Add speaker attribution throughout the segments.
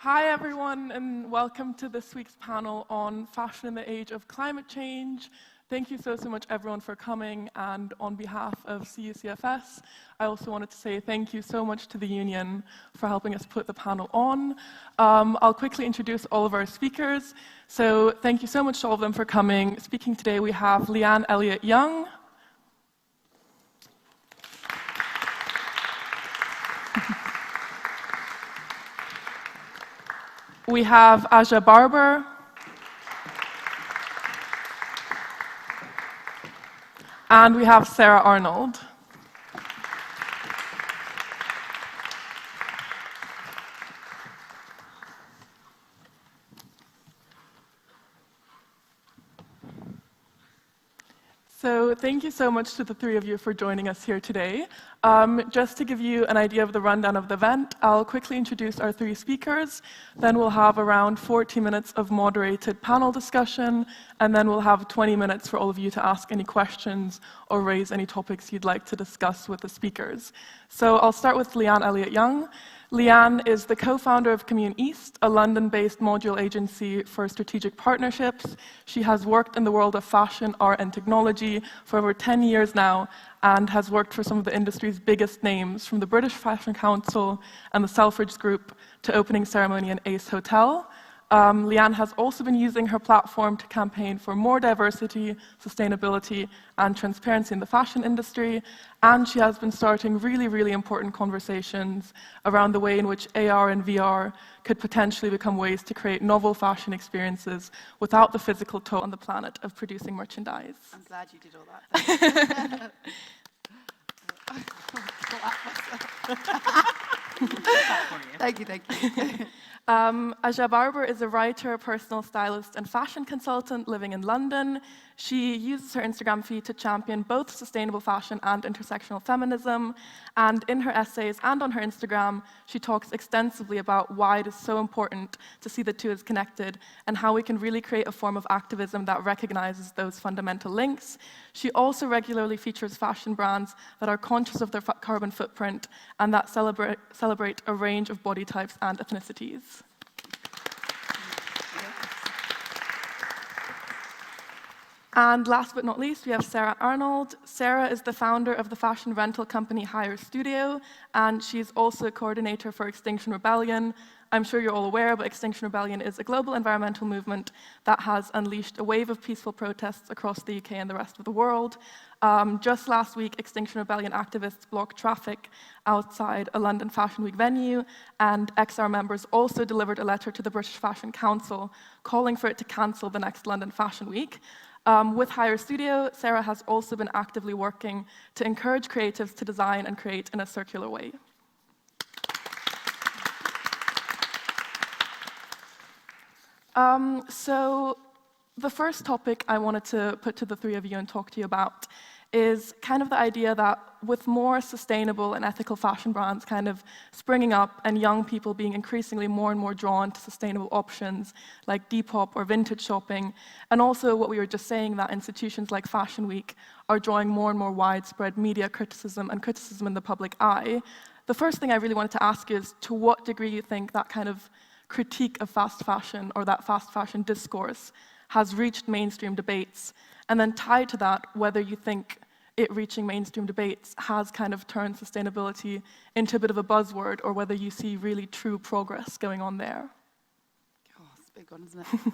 Speaker 1: Hi everyone, and welcome to this week's panel on fashion in the age of climate change. Thank you so much everyone for coming, and on behalf of CUCFS, I also wanted to say thank you so much to the union for helping us put the panel on. I'll quickly introduce all of our speakers. So thank you so much to all of them for coming. Speaking today we have Leanne Elliott-Young. We have Aja Barber. And we have Sarah Arnold. So thank you so much to the three of you for joining us here today. Just to give you an idea of the rundown of the event, I'll quickly introduce our three speakers, then we'll have around 40 minutes of moderated panel discussion, and then we'll have 20 minutes for all of you to ask any questions or raise any topics you'd like to discuss with the speakers. So I'll start with Leanne Elliott-Young. Leanne is the co-founder of Commune East, a London-based module agency for strategic partnerships. She has worked in the world of fashion, art, and technology for over 10 years now, and has worked for some of the industry's biggest names, from the British Fashion Council and the Selfridges Group to opening ceremony in Ace Hotel. Leanne has also been using her platform to campaign for more diversity, sustainability, and transparency in the fashion industry, and she has been starting really important conversations around the way in which AR and VR could potentially become ways to create novel fashion experiences without the physical toll on the planet of producing merchandise.
Speaker 2: I'm glad you did all that. Thank you.
Speaker 1: Aja Barber is a writer, personal stylist, and fashion consultant living in London. She uses her Instagram feed to champion both sustainable fashion and intersectional feminism. And in her essays and on her Instagram, she talks extensively about why it is so important to see the two as connected and how we can really create a form of activism that recognizes those fundamental links. She also regularly features fashion brands that are conscious of their carbon footprint and that celebrate a range of body types and ethnicities. And last but not least, we have Sarah Arnold. Sarah is the founder of the fashion rental company Hire Studio, and she's also a coordinator for Extinction Rebellion. I'm sure you're all aware, but Extinction Rebellion is a global environmental movement that has unleashed a wave of peaceful protests across the UK and the rest of the world. Just last week, Extinction Rebellion activists blocked traffic outside a London Fashion Week venue, and XR members also delivered a letter to the British Fashion Council calling for it to cancel the next London Fashion Week. With Hire Studio, Sarah has also been actively working to encourage creatives to design and create in a circular way. So the first topic I wanted to put to the three of you and talk to you about is kind of the idea that with more sustainable and ethical fashion brands kind of springing up and young people being increasingly more and more drawn to sustainable options like Depop or vintage shopping, and also what we were just saying, that institutions like Fashion Week are drawing more and more widespread media criticism and criticism in the public eye, the first thing I really wanted to ask is to what degree you think that kind of critique of fast fashion or that fast fashion discourse has reached mainstream debates, and then tied to that, whether you think it reaching mainstream debates has kind of turned sustainability into a bit of a buzzword, or whether you see really true progress going on there.
Speaker 2: Oh, it's a big one, isn't it?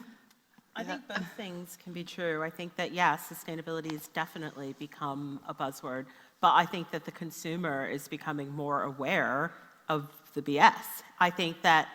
Speaker 3: I think both things can be true. I think that, yes, sustainability has definitely become a buzzword, but I think that the consumer is becoming more aware of the BS. I think that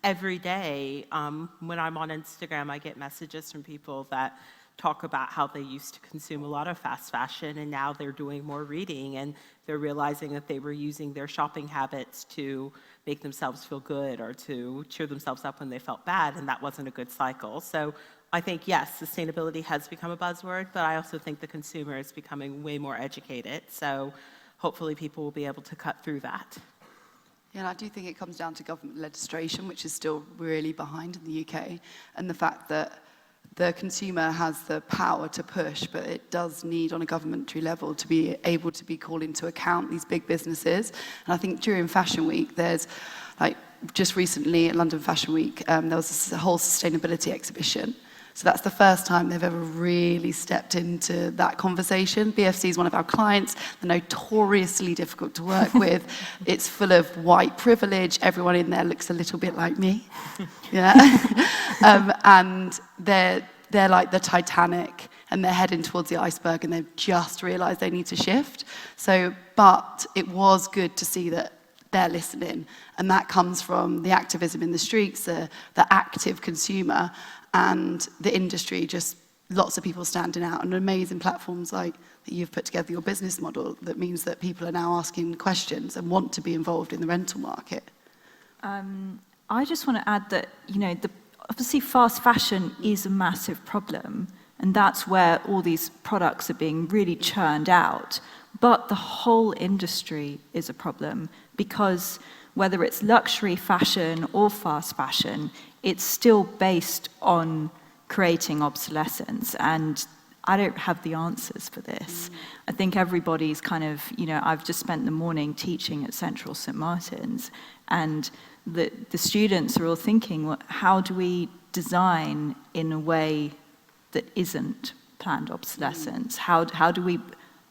Speaker 3: every day, when I'm on Instagram, I get messages from people that talk about how they used to consume a lot of fast fashion, and now they're doing more reading, and they're realizing that they were using their shopping habits to make themselves feel good or to cheer themselves up when they felt bad, and that wasn't a good cycle. So I think, yes, sustainability has become a buzzword, but I also think the consumer is becoming way more educated. So hopefully people will be able to cut through that.
Speaker 2: Yeah, and I do think it comes down to government legislation, which is still really behind in the UK, and the fact that the consumer has the power to push, but it does need, on a governmentary level, to be able to be called into account these big businesses. And I think during Fashion Week, there's like just recently at London Fashion Week, there was a whole sustainability exhibition. So that's the first time they've ever really stepped into that conversation. BFC is one of our clients. They're notoriously difficult to work with. It's full of white privilege. Everyone in there looks a little bit like me. Yeah. And they're like the Titanic, and they're heading towards the iceberg, and they've just realized they need to shift. So, but it was good to see that they're listening, and that comes from the activism in the streets, the active consumer, and the industry, just lots of people standing out, and amazing platforms like that you've put together your business model that means that people are now asking questions and want to be involved in the rental market.
Speaker 4: I just want to add that, obviously fast fashion is a massive problem, and that's where all these products are being really churned out. But the whole industry is a problem, because whether it's luxury fashion or fast fashion, it's still based on creating obsolescence. And I don't have the answers for this. I think everybody's kind of, I've just spent the morning teaching at Central St. Martin's, and the students are all thinking, well, how do we design in a way that isn't planned obsolescence? How do we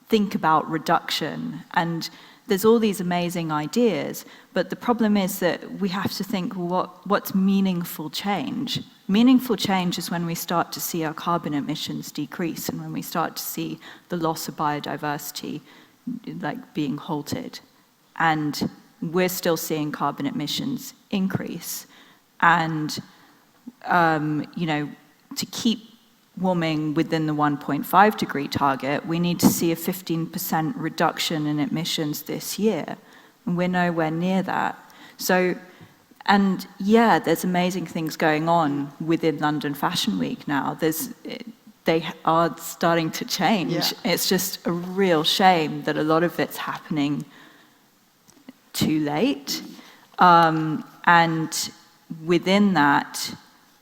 Speaker 4: think about reduction? And there's all these amazing ideas, but the problem is that we have to think, well, what's meaningful change? Meaningful change is when we start to see our carbon emissions decrease, and when we start to see the loss of biodiversity like being halted. And we're still seeing carbon emissions increase. And to keep warming within the 1.5 degree target, we need to see a 15% reduction in emissions this year. And we're nowhere near that. So, and yeah, there's amazing things going on within London Fashion Week now. They are starting to change. Yeah. It's just a real shame that a lot of it's happening too late. And within that,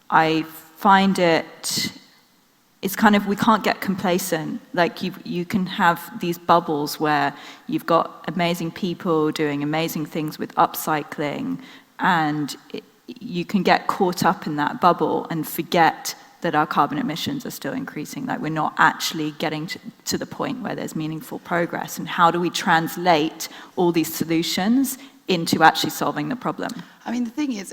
Speaker 4: I find it's kind of, we can't get complacent. Like you can have these bubbles where you've got amazing people doing amazing things with upcycling, and you can get caught up in that bubble and forget that our carbon emissions are still increasing, like we're not actually getting to the point where there's meaningful progress. And how do we translate all these solutions into actually solving the problem?
Speaker 2: I mean, the thing is,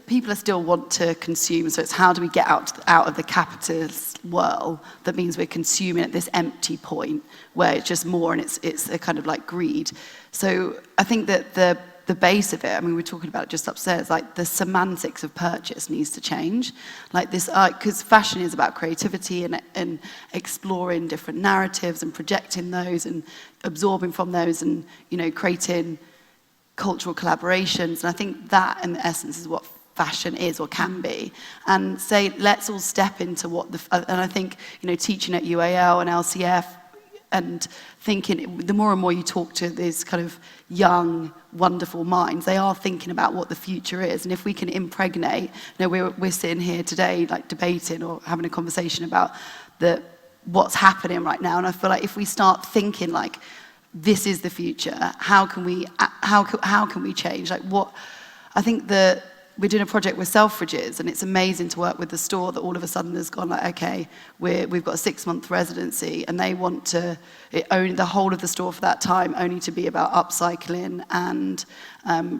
Speaker 2: people still want to consume, so it's how do we get out of the capitalist world that means we're consuming at this empty point where it's just more, and it's a kind of like greed. So I think that the base of it, I mean, we were talking about it just upstairs, like the semantics of purchase needs to change. Like this, because fashion is about creativity and exploring different narratives and projecting those and absorbing from those and, creating cultural collaborations. And I think that, in essence, is what fashion is or can be. And say, let's all step into what and I think, teaching at UAL and LCF and thinking, the more and more you talk to these kind of young, wonderful minds, they are thinking about what the future is. And if we can impregnate, we're sitting here today, like debating or having a conversation about what's happening right now. And I feel like if we start thinking like, this is the future, how can we change? Like what, I think that we're doing a project with Selfridges, and it's amazing to work with the store that all of a sudden has gone like, okay, we've got a 6-month residency, and they want to own the whole of the store for that time only to be about upcycling and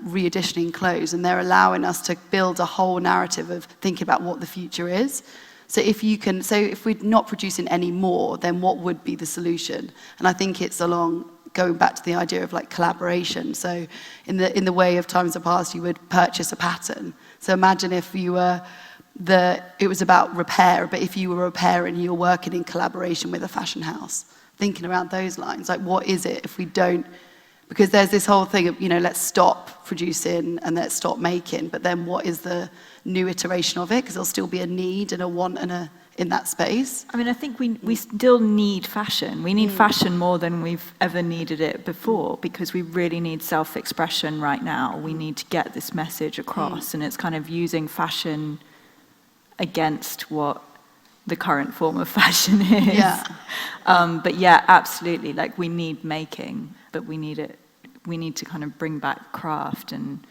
Speaker 2: reeditioning clothes. And they're allowing us to build a whole narrative of thinking about what the future is. So if we're not producing any more, then what would be the solution? And I think it's going back to the idea of like collaboration. So in the way of times of past, you would purchase a pattern. So imagine if it was about repair, but if you were repairing, you're working in collaboration with a fashion house, thinking around those lines. Like, what is it if we don't? Because there's this whole thing of, let's stop producing and let's stop making, but then what is the new iteration of it? Because there'll still be a need and a want in that space.
Speaker 4: I mean, I think we still need fashion. We need fashion more than we've ever needed it before, because we really need self-expression right now. We need to get this message across, and it's kind of using fashion against what the current form of fashion is.
Speaker 2: Yeah.
Speaker 4: But yeah, absolutely. Like, we need making, but we need to kind of bring back craft and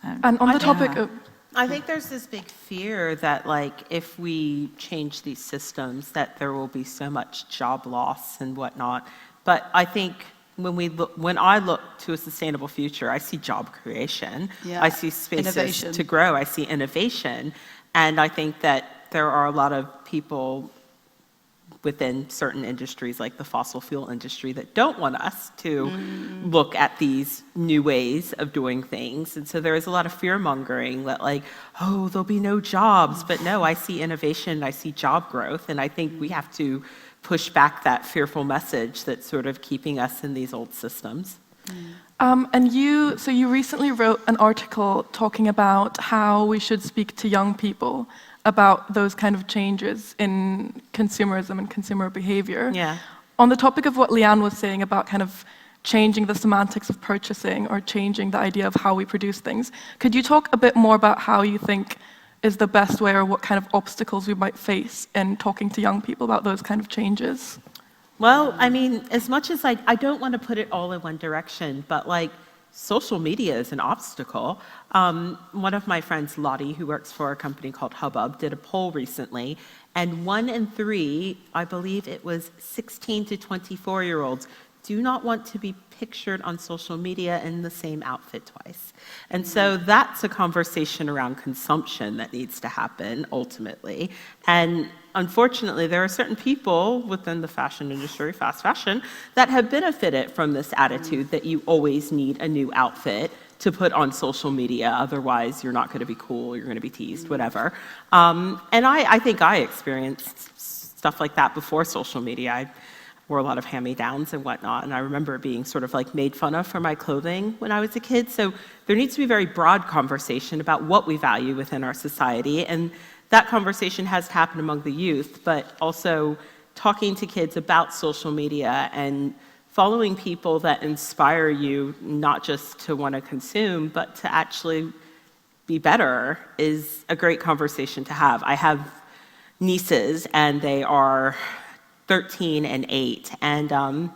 Speaker 1: And on the topic
Speaker 4: yeah.
Speaker 1: of,
Speaker 3: I think there's this big fear that, like, if we change these systems, that there will be so much job loss and whatnot. But I think when I look to a sustainable future, I see job creation.
Speaker 2: Yeah.
Speaker 3: I see spaces
Speaker 2: Innovation.
Speaker 3: to grow. I see innovation. And I think that there are a lot of people within certain industries, like the fossil fuel industry, that don't want us to look at these new ways of doing things. And so there is a lot of fear mongering that, like, oh, there'll be no jobs. But no, I see innovation, I see job growth, and I think we have to push back that fearful message that's sort of keeping us in these old systems.
Speaker 1: and you recently wrote an article talking about how we should speak to young people about those kind of changes in consumerism and consumer behavior.
Speaker 3: Yeah.
Speaker 1: On the topic of what Leanne was saying about kind of changing the semantics of purchasing or changing the idea of how we produce things, could you talk a bit more about how you think is the best way or what kind of obstacles we might face in talking to young people about those kind of changes?
Speaker 3: Well, I mean, as much as I don't want to put it all in one direction, but like social media is an obstacle. One of my friends, Lottie, who works for a company called Hubbub, did a poll recently, and 1 in 3, I believe it was 16 to 24-year-olds, do not want to be pictured on social media in the same outfit twice. And so that's a conversation around consumption that needs to happen ultimately. And unfortunately, there are certain people within the fashion industry, fast fashion, that have benefited from this attitude that you always need a new outfit to put on social media, otherwise you're not going to be cool, you're going to be teased, whatever. And I think I experienced stuff like that before social media. I wore a lot of hand-me-downs and whatnot, and I remember being sort of like made fun of for my clothing when I was a kid. So there needs to be a very broad conversation about what we value within our society, and that conversation has to happen among the youth, but also talking to kids about social media and following people that inspire you not just to want to consume, but to actually be better is a great conversation to have. I have nieces, and they are 13 and 8, and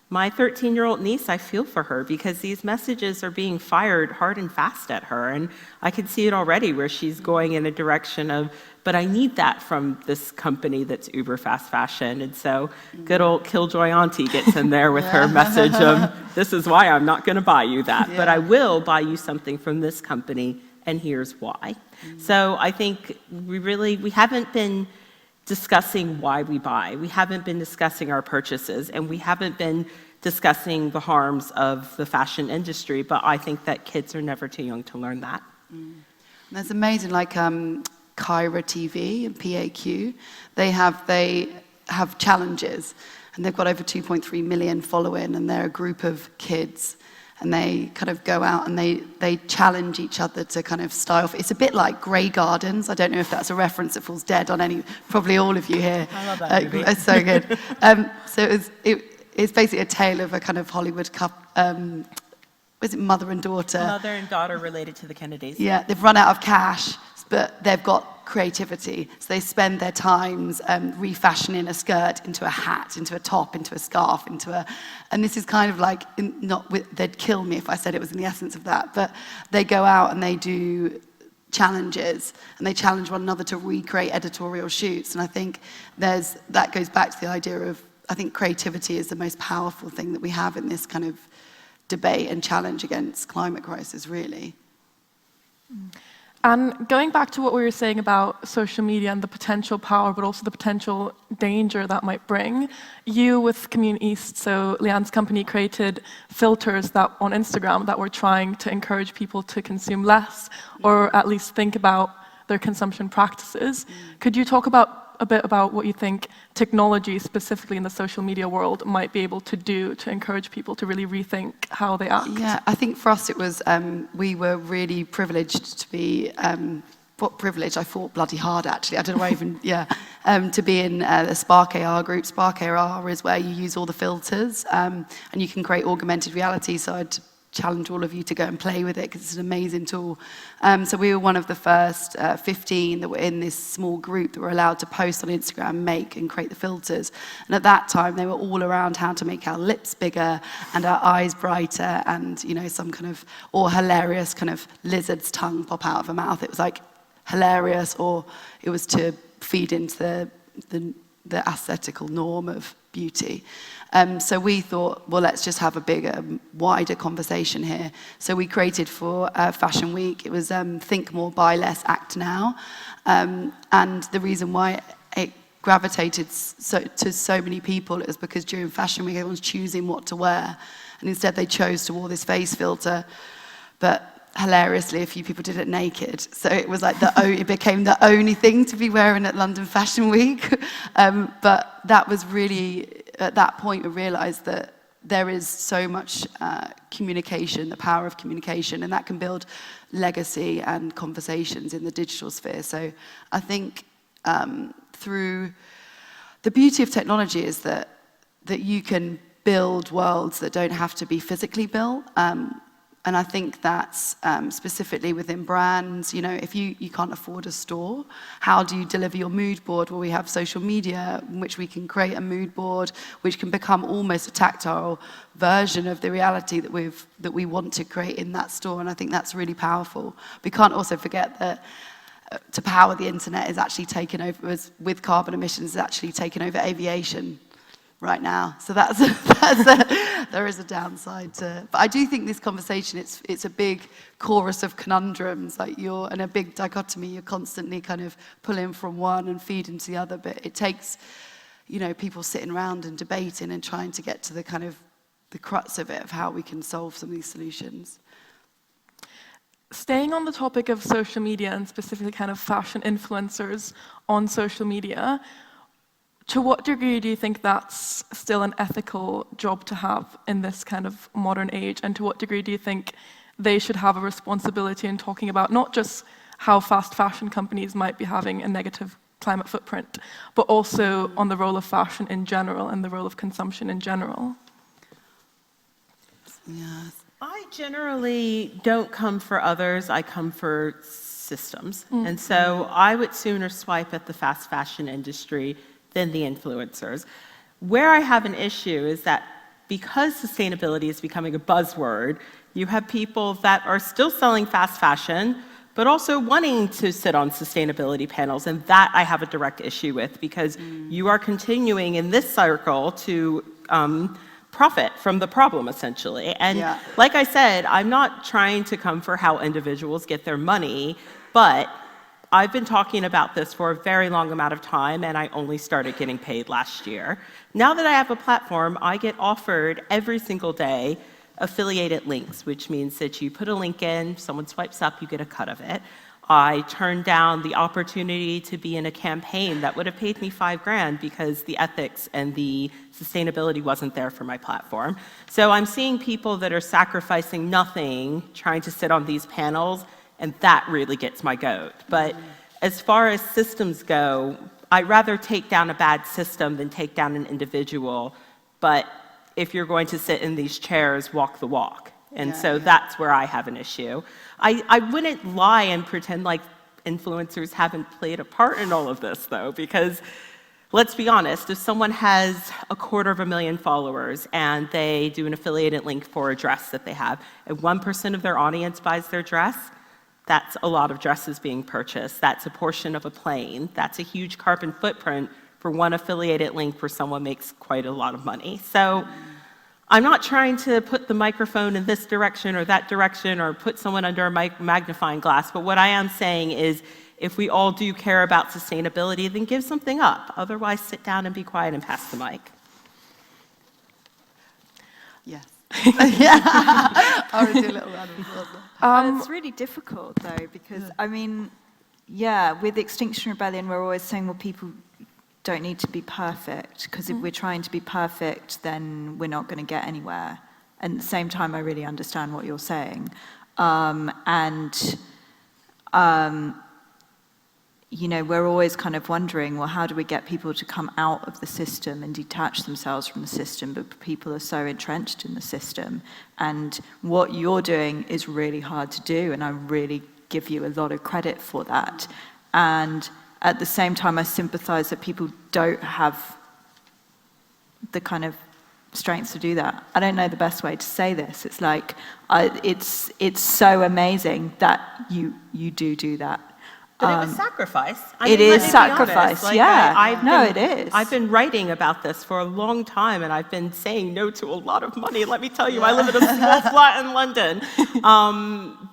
Speaker 3: my 13-year-old niece, I feel for her because these messages are being fired hard and fast at her, and I can see it already where she's going in a direction of, but I need that from this company that's uber fast fashion. And so good old Killjoy auntie gets in there with her message of, this is why I'm not going to buy you that, but I will buy you something from this company, and here's why. So I think we haven't been discussing why we buy. We haven't been discussing our purchases, and we haven't been discussing the harms of the fashion industry, but I think that kids are never too young to learn that.
Speaker 2: That's amazing, like Kyra TV and PAQ, they have challenges, and they've got over 2.3 million following, and they're a group of kids, and they kind of go out and they challenge each other to kind of style. It's a bit like Grey Gardens. I don't know if that's a reference that falls dead on probably all of you here.
Speaker 3: I love that movie.
Speaker 2: It's so good. So it's basically a tale of a kind of Hollywood couple, was it mother and daughter?
Speaker 3: Mother and daughter related to the Kennedys.
Speaker 2: Yeah, they've run out of cash, but they've got creativity. So they spend their times refashioning a skirt into a hat, into a top, into a scarf, and this is kind of like, they'd kill me if I said it was in the essence of that, but they go out and they do challenges, and they challenge one another to recreate editorial shoots, and I think that goes back to the idea of, I think creativity is the most powerful thing that we have in this kind of debate and challenge against climate crisis, really.
Speaker 1: And going back to what we were saying about social media and the potential power, but also the potential danger that might bring, you with Commune East, so Leanne's company, created filters that on Instagram that were trying to encourage people to consume less, or at least think about their consumption practices. Could you talk a bit about what you think technology, specifically in the social media world, might be able to do to encourage people to really rethink how they act?
Speaker 2: Yeah, I think for us it was, we were really privileged to be, what privilege, I fought bloody hard actually, I don't know why even, to be in the Spark AR group. Spark AR is where you use all the filters, and you can create augmented reality, so I'd challenge all of you to go and play with it because it's an amazing tool. So we were one of the first 15 that were in this small group that were allowed to post on Instagram, make and create the filters. And at that time, they were all around how to make our lips bigger and our eyes brighter and, you know, some kind of, or hilarious kind of lizard's tongue pop out of a mouth. It was like hilarious, or it was to feed into the aesthetical norm of beauty. So we thought, well, let's just have a bigger, wider conversation here. So we created for Fashion Week, it was Think More, Buy Less, Act Now. And the reason why it gravitated to so many people is because during Fashion Week, everyone's choosing what to wear. And instead they chose to wear this face filter. But hilariously, a few people did it naked. So it was like it became the only thing to be wearing at London Fashion Week. But that was really, at that point, we realized that there is so much communication, the power of communication, and that can build legacy and conversations in the digital sphere. So I think through the beauty of technology is that you can build worlds that don't have to be physically built. And I think that's specifically within brands, you know, if you can't afford a store, how do you deliver your mood board? Well, we have social media in which we can create a mood board, which can become almost a tactile version of the reality that we want to create in that store. And I think that's really powerful. We can't also forget that to power the internet is actually taken over, with carbon emissions, is actually taken over aviation right now. So there is a downside to, but I do think this conversation, it's a big chorus of conundrums, like and a big dichotomy. You're constantly kind of pulling from one and feeding to the other, but it takes, you know, people sitting around and debating and trying to get to the kind of the crux of it, of how we can solve some of these solutions.
Speaker 1: Staying on the topic of social media and specifically kind of fashion influencers on social media, to what degree do you think that's still an ethical job to have in this kind of modern age? And to what degree do you think they should have a responsibility in talking about not just how fast fashion companies might be having a negative climate footprint, but also on the role of fashion in general and the role of consumption in general?
Speaker 2: Yes.
Speaker 3: I generally don't come for others, I come for systems. And so I would sooner swipe at the fast fashion industry than the influencers. Where I have an issue is that because sustainability is becoming a buzzword, you have people that are still selling fast fashion, but also wanting to sit on sustainability panels, and that I have a direct issue with, because you are continuing in this circle to profit from the problem, essentially. And like I said, I'm not trying to come for how individuals get their money, but I've been talking about this for a very long amount of time, and I only started getting paid last year. Now that I have a platform, I get offered every single day affiliated links, which means that you put a link in, someone swipes up, you get a cut of it. I turned down the opportunity to be in a campaign that would have paid me $5,000 because the ethics and the sustainability wasn't there for my platform. So I'm seeing people that are sacrificing nothing, trying to sit on these panels, and that really gets my goat. But as far as systems go, I'd rather take down a bad system than take down an individual. But if you're going to sit in these chairs, walk the walk. And so that's where I have an issue. I wouldn't lie and pretend like influencers haven't played a part in all of this, though, because let's be honest, if someone has 250,000 followers and they do an affiliated link for a dress that they have, and 1% of their audience buys their dress, that's a lot of dresses being purchased. That's a portion of a plane. That's a huge carbon footprint for one affiliated link where someone makes quite a lot of money. So I'm not trying to put the microphone in this direction or that direction or put someone under a magnifying glass, but what I am saying is if we all do care about sustainability, then give something up. Otherwise, sit down and be quiet and pass the mic.
Speaker 2: Yes. I want to do a little round of applause.
Speaker 4: It's really difficult, though, because, I mean, with Extinction Rebellion, we're always saying, well, people don't need to be perfect, because if we're trying to be perfect, then we're not going to get anywhere. And at the same time, I really understand what you're saying. you know, we're always kind of wondering, well, how do we get people to come out of the system and detach themselves from the system? But people are so entrenched in the system. And what you're doing is really hard to do, and I really give you a lot of credit for that. And at the same time, I sympathize that people don't have the kind of strength to do that. I don't know the best way to say this. It's like, it's so amazing that you do that.
Speaker 3: But it was sacrifice.
Speaker 4: It is sacrifice,
Speaker 3: like,
Speaker 4: yeah. It is.
Speaker 3: I've been writing about this for a long time, and I've been saying no to a lot of money. Let me tell you, I live in a small flat in London.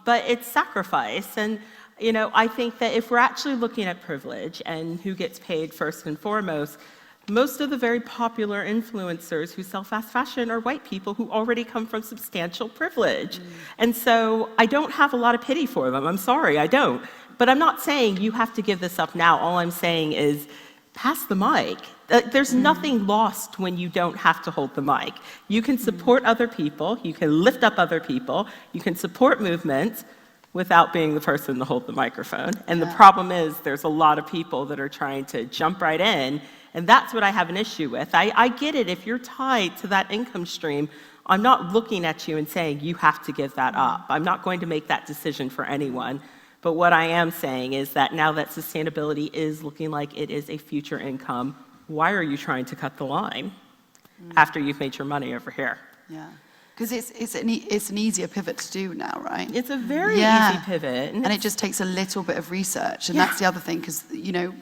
Speaker 3: But it's sacrifice. And, you know, I think that if we're actually looking at privilege and who gets paid first and foremost, most of the very popular influencers who sell fast fashion are white people who already come from substantial privilege. And so I don't have a lot of pity for them. I'm sorry, I don't. But I'm not saying you have to give this up now. All I'm saying is pass the mic. There's nothing lost when you don't have to hold the mic. You can support other people. You can lift up other people. You can support movements without being the person to hold the microphone. And the problem is there's a lot of people that are trying to jump right in, and that's what I have an issue with. I get it. If you're tied to that income stream, I'm not looking at you and saying you have to give that up. I'm not going to make that decision for anyone. But what I am saying is that now that sustainability is looking like it is a future income, why are you trying to cut the line after you've made your money over here?
Speaker 2: Yeah. Because it's an easier pivot to do now, right?
Speaker 3: It's a very easy pivot.
Speaker 2: And it just takes a little bit of research. And that's the other thing, because, you know,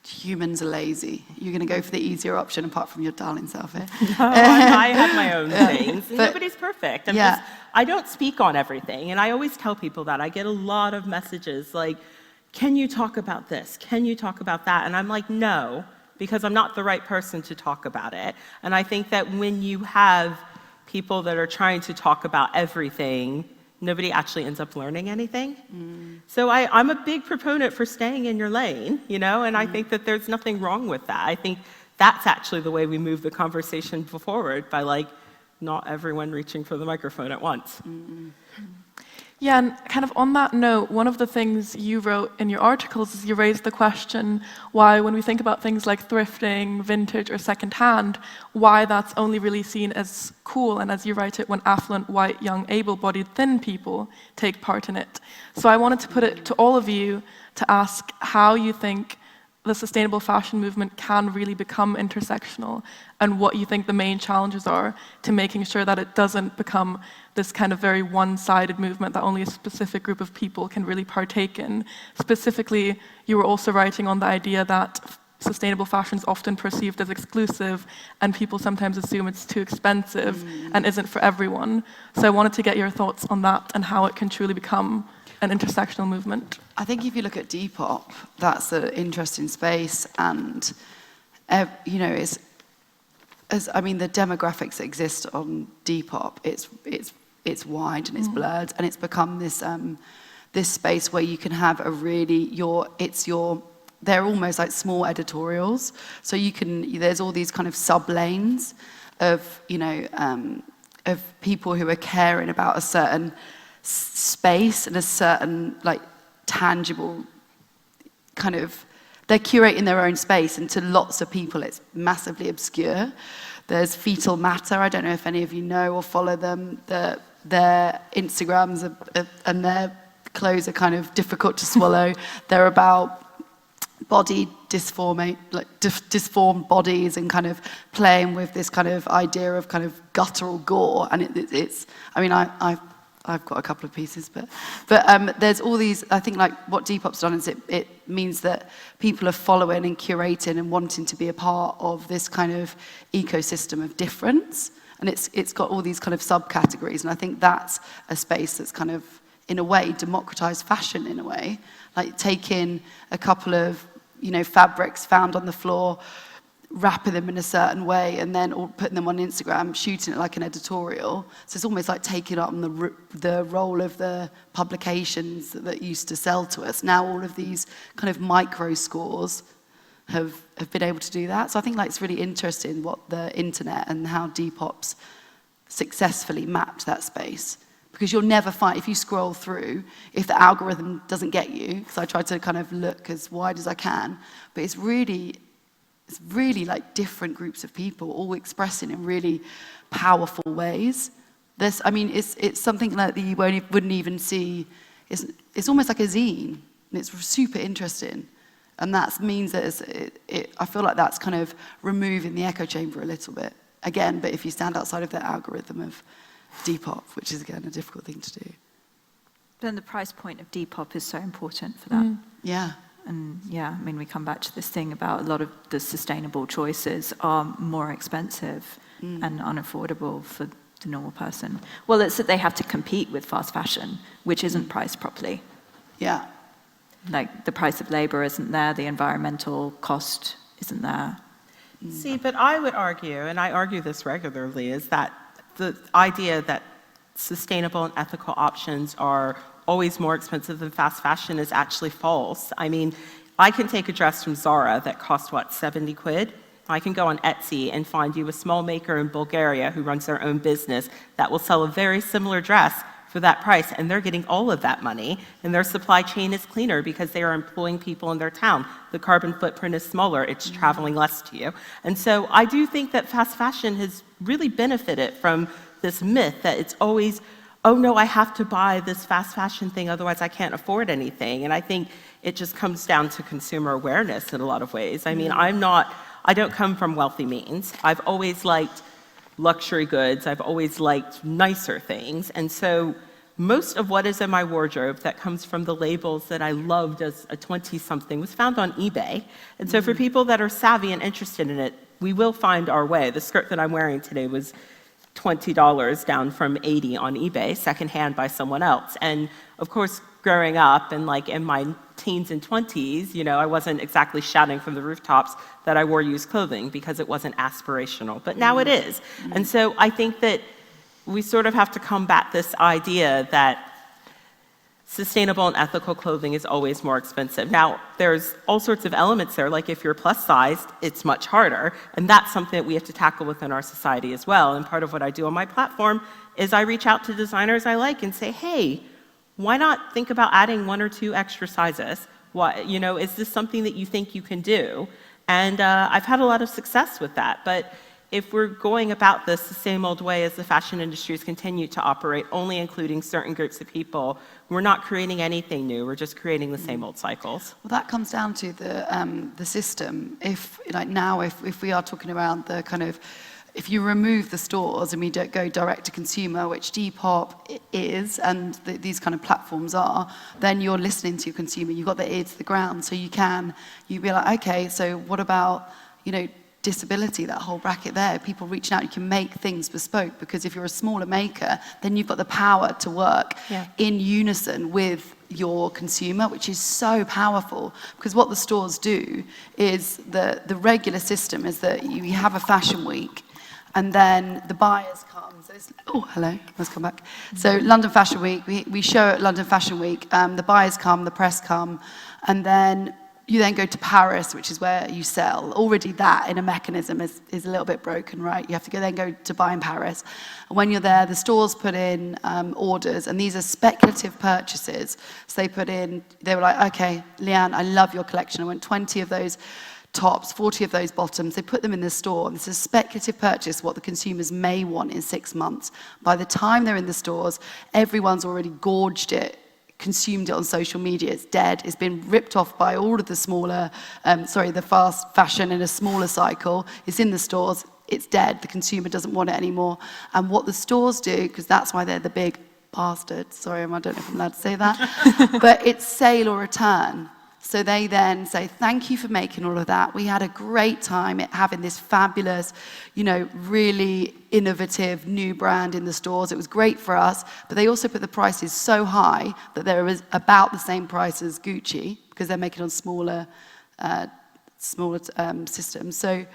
Speaker 2: humans are lazy. You're going to go for the easier option, apart from your darling self here.
Speaker 3: I have my own things. Nobody's perfect. I don't speak on everything. And I always tell people that. I get a lot of messages like, can you talk about this? Can you talk about that? And I'm like, no, because I'm not the right person to talk about it. And I think that when you have people that are trying to talk about everything, nobody actually ends up learning anything. So I'm a big proponent for staying in your lane, you know, and I think that there's nothing wrong with that. I think that's actually the way we move the conversation forward, by like not everyone reaching for the microphone at once.
Speaker 1: Yeah, and kind of on that note, one of the things you wrote in your articles is you raised the question why, when we think about things like thrifting, vintage, or secondhand, why that's only really seen as cool, and as you write it, when affluent, white, young, able-bodied, thin people take part in it. So I wanted to put it to all of you to ask how you think the sustainable fashion movement can really become intersectional, and what you think the main challenges are to making sure that it doesn't become this kind of very one-sided movement that only a specific group of people can really partake in. Specifically, you were also writing on the idea that sustainable fashion is often perceived as exclusive, and people sometimes assume it's too expensive and isn't for everyone. So I wanted to get your thoughts on that and how it can truly become an intersectional movement.
Speaker 2: I think if you look at Depop, that's an interesting space, and you know, I mean, the demographics that exist on Depop, it's wide and it's blurred, and it's become this this space where you can have a really they're almost like small editorials, so there's all these kind of sub lanes of, you know, of people who are caring about a certain space and a certain like tangible kind of, they're curating their own space, and to lots of people it's massively obscure. There's Fetal Matter, I don't know if any of you know or follow them. Their Instagrams and their clothes are kind of difficult to swallow. They're about body disformed bodies, and kind of playing with this kind of idea of kind of guttural gore. And it's I mean, I've got a couple of pieces, but there's all these, I think like what Depop's done is it means that people are following and curating and wanting to be a part of this kind of ecosystem of difference. And it's got all these kind of subcategories. And I think that's a space that's kind of, in a way, democratized fashion in a way. Like taking a couple of, you know, fabrics found on the floor, wrapping them in a certain way, and then putting them on Instagram, shooting it like an editorial. So it's almost like taking up the role of the publications that used to sell to us. Now all of these kind of micro scores have been able to do that. So I think like it's really interesting what the internet and how Depop's successfully mapped that space. Because you'll never find, if you scroll through, if the algorithm doesn't get you, because I try to kind of look as wide as I can, but it's really like different groups of people all expressing in really powerful ways. I mean, it's something like that you wouldn't even see. It's almost like a zine, and it's super interesting. And that means that I feel like that's kind of removing the echo chamber a little bit. Again, but if you stand outside of the algorithm of Depop, which is, again, a difficult thing to do.
Speaker 4: Then the price point of Depop is so important for that.
Speaker 2: Yeah.
Speaker 4: And yeah, I mean, we come back to this thing about a lot of the sustainable choices are more expensive and unaffordable for the normal person. Well, it's that they have to compete with fast fashion, which isn't priced properly.
Speaker 2: Yeah.
Speaker 4: Like, the price of labor isn't there, the environmental cost isn't there.
Speaker 3: See, but I would argue, and I argue this regularly, is that the idea that sustainable and ethical options are always more expensive than fast fashion is actually false. I mean, I can take a dress from ZARA that costs, what, 70 quid? I can go on Etsy and find you a small maker in Bulgaria who runs their own business that will sell a very similar dress for that price, and they're getting all of that money, and their supply chain is cleaner because they are employing people in their town. The carbon footprint is smaller, it's traveling less to you. And so I do think that fast fashion has really benefited from this myth that it's always, oh no, I have to buy this fast fashion thing, otherwise I can't afford anything. And I think it just comes down to consumer awareness in a lot of ways. I mean, I don't come from wealthy means. I've always liked luxury goods. I've always liked nicer things. And so most of what is in my wardrobe that comes from the labels that I loved as a 20-something was found on eBay. And so for people that are savvy and interested in it, we will find our way. The skirt that I'm wearing today was $20 down from $80 on eBay, secondhand by someone else. And of course, growing up and like in my teens and 20s, you know, I wasn't exactly shouting from the rooftops that I wore used clothing because it wasn't aspirational, but now it is. And so I think that we sort of have to combat this idea that sustainable and ethical clothing is always more expensive. Now, there's all sorts of elements there, like if you're plus sized, it's much harder, and that's something that we have to tackle within our society as well. And part of what I do on my platform is I reach out to designers I like and say, hey, why not think about adding 1 or 2 extra sizes? You know, is this something that you think you can do? And I've had a lot of success with that. But if we're going about this the same old way as the fashion industries continue to operate, only including certain groups of people, we're not creating anything new. We're just creating the same old cycles.
Speaker 2: Well, that comes down to the system. If we are talking around the kind of, if you remove the stores and we don't go direct to consumer, which Depop is, and these kind of platforms are, then you're listening to your consumer. You've got the ear to the ground, so you'd be like, okay, so what about, you know, disability, that whole bracket there, people reaching out, you can make things bespoke, because if you're a smaller maker, then you've got the power to work in unison with your consumer, which is so powerful. Because what the stores do is the regular system is that you have a fashion week, and then the buyers come. So oh, hello, let's come back. So London Fashion Week, we show at London Fashion Week, the buyers come, the press come, and then you then go to Paris, which is where you sell. Already that in a mechanism is a little bit broken, right? You have to then go to buy in Paris. And when you're there, the stores put in orders, and these are speculative purchases. So they were like, okay, Leanne, I love your collection. I want 20 of those tops, 40 of those bottoms. They put them in the store. This is a speculative purchase, what the consumers may want in 6 months. By the time they're in the stores, everyone's already gorged it, consumed it on social media. It's dead. It's been ripped off by all of the the fast fashion in a smaller cycle. It's in the stores. It's dead. The consumer doesn't want it anymore. And what the stores do, because that's why they're the big bastards, sorry, I don't know if I'm allowed to say that, but it's sale or return. So they then say, thank you for making all of that. We had a great time at having this fabulous, you know, really innovative new brand in the stores. It was great for us, but they also put the prices so high that there was about the same price as Gucci, because they're making on smaller systems. So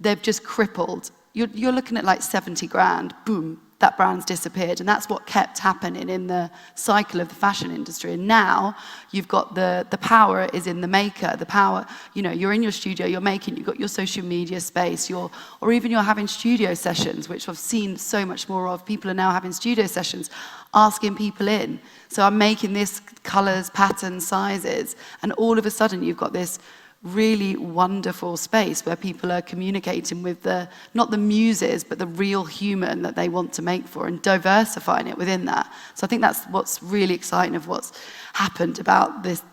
Speaker 2: they've just crippled. You're looking at like 70 grand, boom, that brand's disappeared. And that's what kept happening in the cycle of the fashion industry. And now you've got the power is in the maker, the power, you know, you're in your studio, you're making, you've got your social media space, or even you're having studio sessions, which I've seen so much more of. People are now having studio sessions, asking people in. So I'm making this colors, patterns, sizes, and all of a sudden you've got this really wonderful space where people are communicating with not the muses, but the real human that they want to make for, and diversifying it within that. So I think that's what's really exciting of what's happened about this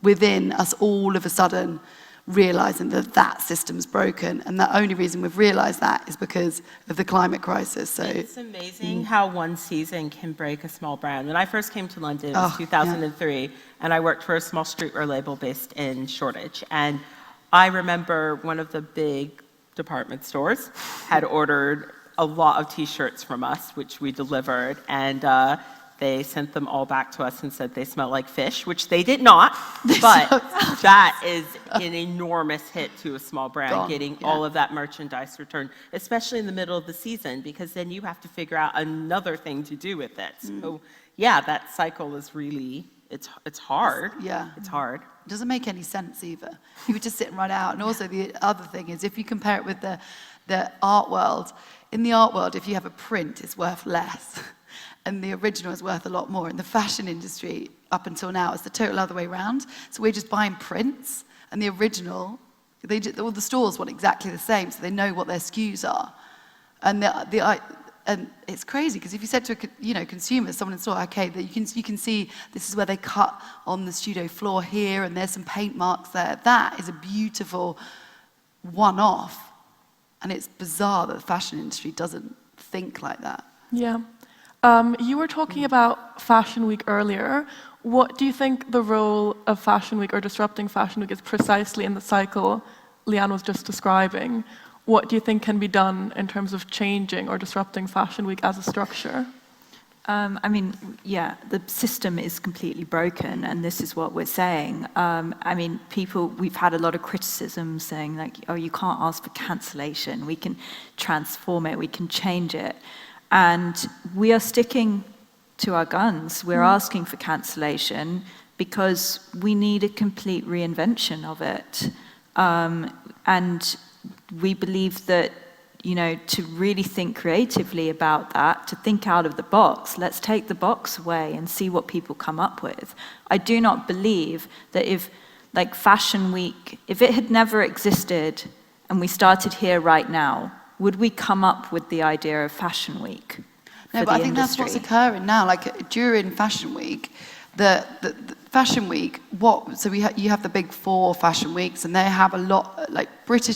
Speaker 2: within us, all of a sudden realizing that system's broken, and the only reason we've realized that is because of the climate crisis. So
Speaker 3: it's amazing how one season can break a small brand. When I first came to London, it was 2003, and I worked for a small streetwear label based in Shoreditch. And I remember one of the big department stores had ordered a lot of t-shirts from us, which we delivered, and they sent them all back to us and said they smell like fish, which they did not, but that is an enormous hit to a small brand, getting all of that merchandise returned, especially in the middle of the season, because then you have to figure out another thing to do with it. So yeah, that cycle is really, it's hard. It's hard.
Speaker 2: It doesn't make any sense either. You were just sitting right out. And also the other thing is, if you compare it with the art world, in the art world, if you have a print, it's worth less. And the original is worth a lot more. In the fashion industry, up until now, it's the total other way around. So we're just buying prints, and the original, all the stores want exactly the same, so they know what their SKUs are. And and it's crazy, because if you said to consumers, someone in store, okay, that you can see this is where they cut on the studio floor here, and there's some paint marks there. That is a beautiful one-off, and it's bizarre that the fashion industry doesn't think like that.
Speaker 1: Yeah. You were talking about Fashion Week earlier. What do you think the role of Fashion Week or disrupting Fashion Week is precisely in the cycle Leanne was just describing? What do you think can be done in terms of changing or disrupting Fashion Week as a structure?
Speaker 4: I mean, yeah, the system is completely broken, and this is what we're saying. I mean, we've had a lot of criticism saying, like, oh, you can't ask for cancellation. We can transform it, we can change it. And we are sticking to our guns. We're asking for cancellation because we need a complete reinvention of it. And we believe that, to really think creatively about that, to think out of the box, let's take the box away and see what people come up with. I do not believe that if, like, Fashion Week, if it had never existed and we started here right now, would we come up with the idea of Fashion Week?
Speaker 2: No, but I think that's what's occurring now. Like, during Fashion Week, the Fashion Week, you have the big 4 Fashion Weeks, and they have a lot, like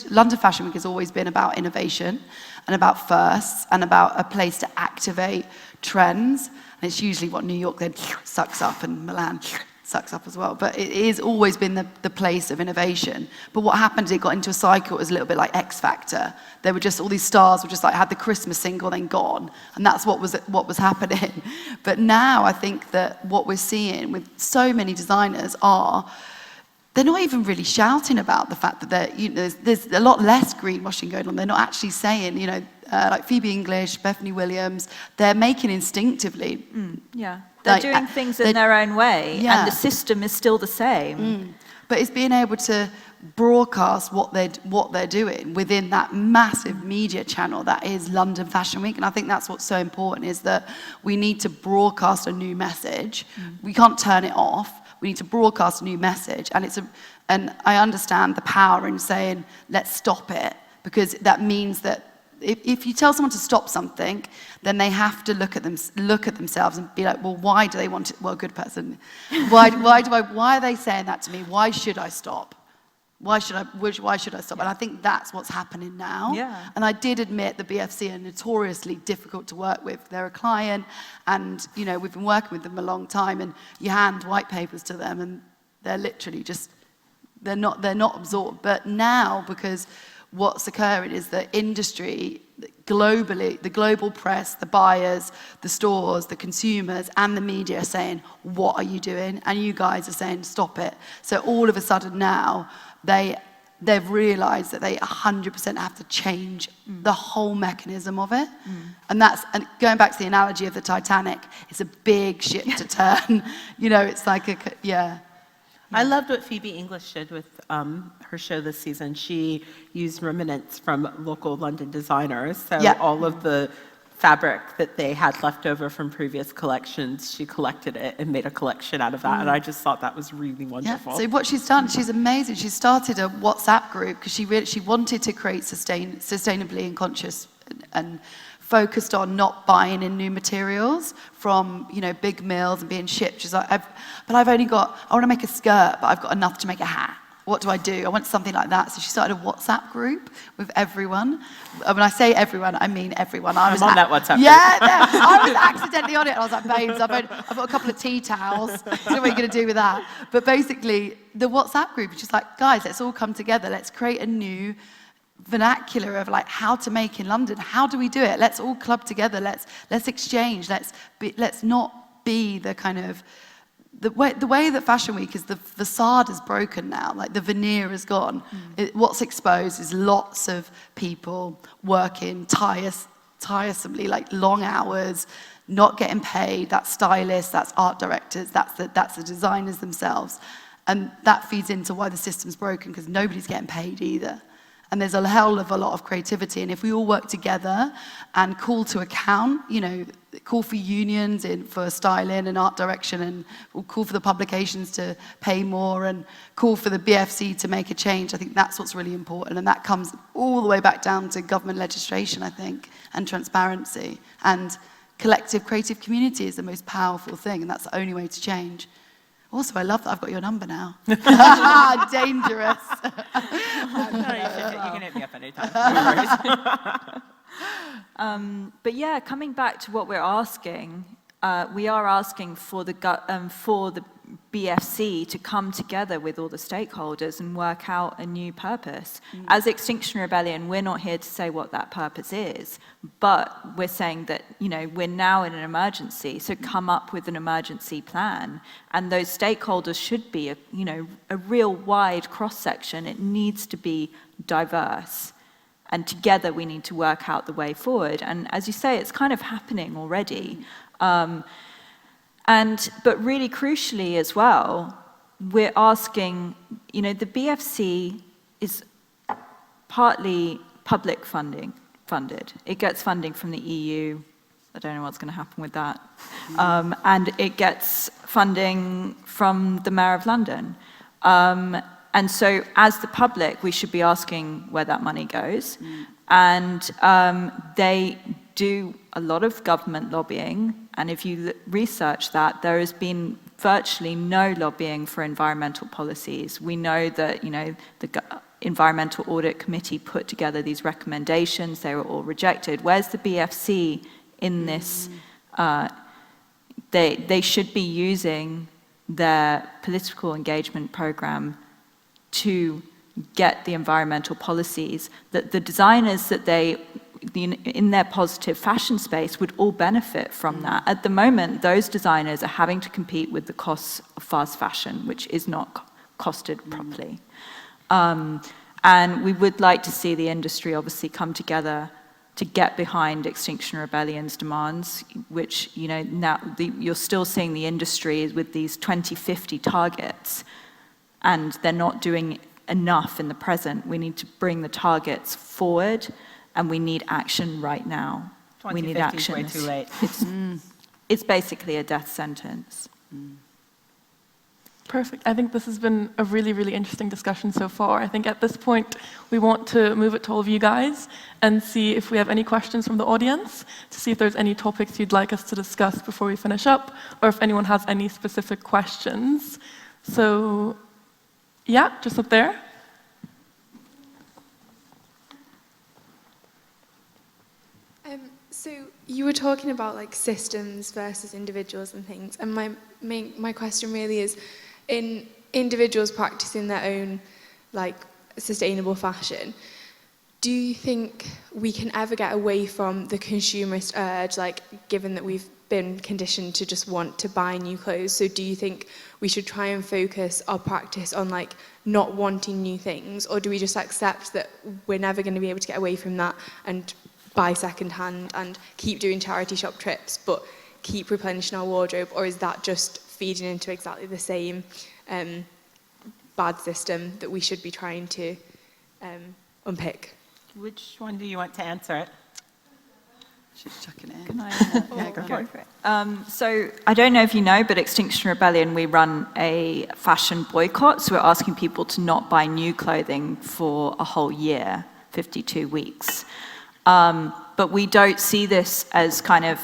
Speaker 2: London Fashion Week has always been about innovation and about firsts and about a place to activate trends. And it's usually what New York then sucks up, and Milan sucks up as well. But it has always been the place of innovation. But what happened is it got into a cycle. It was a little bit like X Factor. There were just all these stars were just like had the Christmas single, then gone, and that's what was happening. But now I think that what we're seeing with so many designers they're not even really shouting about the fact that there's a lot less greenwashing going on. They're not actually saying, like Phoebe English, Bethany Williams, they're making instinctively.
Speaker 4: Yeah, they're doing things in their own way, and the system is still the same.
Speaker 2: But it's being able to broadcast what they're doing within that massive media channel that is London Fashion Week. And I think that's what's so important, is that we need to broadcast a new message. We can't turn it off. We need to broadcast a new message. And I understand the power in saying, let's stop it, because that means that if you tell someone to stop something, then they have to look at themselves and be like, well, why do they want it? Well, good person. Why are they saying that to me? Why should I stop? Why should I stop? And I think that's what's happening now.
Speaker 4: Yeah.
Speaker 2: And I did admit the BFC are notoriously difficult to work with. They're a client, and we've been working with them a long time, and you hand white papers to them, and they're literally just they're not absorbed. But now, because what's occurring is the industry globally, the global press, the buyers, the stores, the consumers, and the media are saying, what are you doing? And you guys are saying, stop it. So all of a sudden now, they they've realized that they 100% have to change the whole mechanism of it. And going back to the analogy of the Titanic, it's a big ship to turn. You know, it's like
Speaker 3: I loved what Phoebe English did with her show this season. She used remnants from local London designers. So all of the fabric that they had left over from previous collections, she collected it and made a collection out of that. And I just thought that was really wonderful.
Speaker 2: So what she's done, she's amazing. She started a WhatsApp group because she wanted to create sustainably and conscious and focused on not buying in new materials from, you know, big mills and being shipped. She's like, I want to make a skirt, but I've got enough to make a hat. What do? I want something like that. So she started a WhatsApp group with everyone. When I say everyone, I mean everyone. I'm
Speaker 3: on that WhatsApp group.
Speaker 2: Yeah, I was accidentally on it. I was like, babes, I've got a couple of tea towels. So what are you going to do with that? But basically, the WhatsApp group is just like, guys, let's all come together. Let's create a new vernacular of like how to make in London. How do we do it? Let's all club together. Let's exchange. Let's not be the kind of the way that Fashion Week is, the facade is broken now. Like the veneer is gone. What's exposed is lots of people working tiresomely, like long hours, not getting paid. That's stylists, that's art directors, that's the designers themselves, and that feeds into why the system's broken, because nobody's getting paid either. And there's a hell of a lot of creativity. And if we all work together and call to account, you know, call for unions for styling and art direction, and we'll call for the publications to pay more, and call for the BFC to make a change, I think that's what's really important. And that comes all the way back down to government legislation, I think, and transparency. And collective creative community is the most powerful thing, and that's the only way to change. Also, I love that I've got your number now. Dangerous.
Speaker 3: No, you can hit me up anytime.
Speaker 4: But yeah, coming back to what we're asking, we are asking for the BFC to come together with all the stakeholders and work out a new purpose. As Extinction Rebellion, we're not here to say what that purpose is, but we're saying that, you know, we're now in an emergency, so come up with an emergency plan. And those stakeholders should be a real wide cross-section. It needs to be diverse. And together we need to work out the way forward. And as you say, it's kind of happening already. But really crucially as well, we're asking, you know, the BFC is partly public funded. It gets funding from the EU. I don't know what's going to happen with that. And it gets funding from the Mayor of London. And so as the public, we should be asking where that money goes. And they do a lot of government lobbying. And if you research that, there has been virtually no lobbying for environmental policies. We know that, you know, the Environmental Audit Committee put together these recommendations. They were all rejected. Where's the BFC in this? They should be using their political engagement program to get the environmental policies that the designers that in their positive fashion space would all benefit from that. At the moment, those designers are having to compete with the costs of fast fashion, which is not costed properly. And we would like to see the industry obviously come together to get behind Extinction Rebellion's demands, which, you know, now you're still seeing the industry with these 2050 targets, and they're not doing enough in the present. We need to bring the targets forward, and we need action right now. We need action.
Speaker 3: 2050 is way too late.
Speaker 4: It's basically a death sentence.
Speaker 1: Perfect. I think this has been a really, really interesting discussion so far. I think at this point, we want to move it to all of you guys and see if we have any questions from the audience, to see if there's any topics you'd like us to discuss before we finish up, or if anyone has any specific questions. So, yeah, just up there.
Speaker 5: So you were talking about like systems versus individuals and things, and my question really is, in individuals practicing their own like sustainable fashion, do you think we can ever get away from the consumerist urge, like given that we've been conditioned to just want to buy new clothes? So do you think we should try and focus our practice on like not wanting new things, or do we just accept that we're never going to be able to get away from that and buy secondhand and keep doing charity shop trips but keep replenishing our wardrobe? Or is that just feeding into exactly the same bad system that we should be trying to unpick?
Speaker 3: Which one do you want to answer it?
Speaker 2: She's chucking it in.
Speaker 4: Can I?
Speaker 2: Yeah, go for it.
Speaker 4: So I don't know if you know, but Extinction Rebellion, we run a fashion boycott. So we're asking people to not buy new clothing for a whole year, 52 weeks. But we don't see this as kind of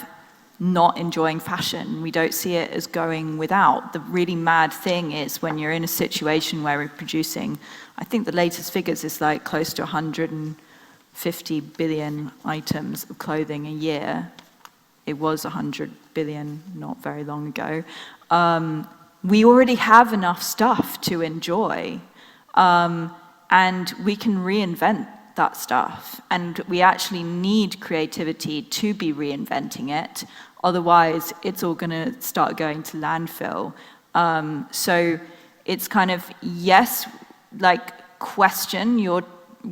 Speaker 4: not enjoying fashion. We don't see it as going without. The really mad thing is when you're in a situation where we're producing, I think the latest figures is like close to 150 billion items of clothing a year. It was 100 billion not very long ago. We already have enough stuff to enjoy, and we can reinvent that stuff. And we actually need creativity to be reinventing it. Otherwise, it's all going to start going to landfill. So it's kind of, yes, like question